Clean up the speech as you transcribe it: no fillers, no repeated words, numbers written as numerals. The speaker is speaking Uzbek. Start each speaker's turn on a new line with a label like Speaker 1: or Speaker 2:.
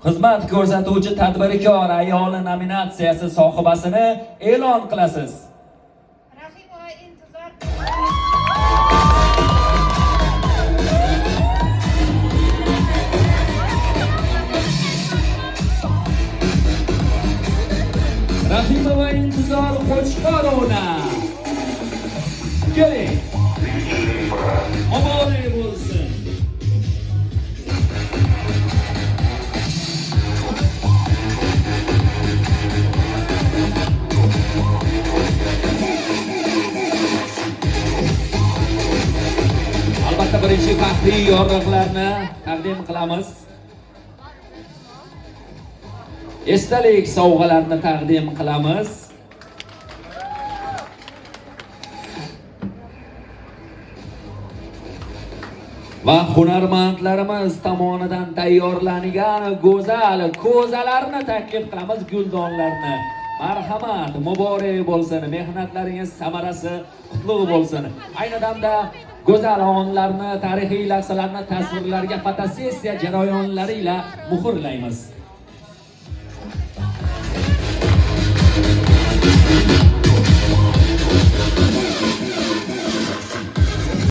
Speaker 1: xizmat ko'rsatuvchi tadbirkor ayoli nominatsiyasi sohibasini e'lon qilasiz.
Speaker 2: Rahimova intizor.
Speaker 1: Rahimova intizor Qo'chqorovna. Keling. Obod bo'lsin. Albatta birinchi faxriy yorliqlarni taqdim qilamiz. Esdalik sovg'alarni taqdim qilamiz. Va hunarmandlarimiz tomonidan tayyorlangan go'zal ko'zalarni taklif qilamiz, guldonlarni. Marhamat, muborak bo'lsin, mehnatlaringiz samarasi qutlug' bo'lsin. Ayni damda go'zal onlarni, tarixiy lahzalarni tasvirlarga fotosessiya jarayonlari ila muhrlaymiz.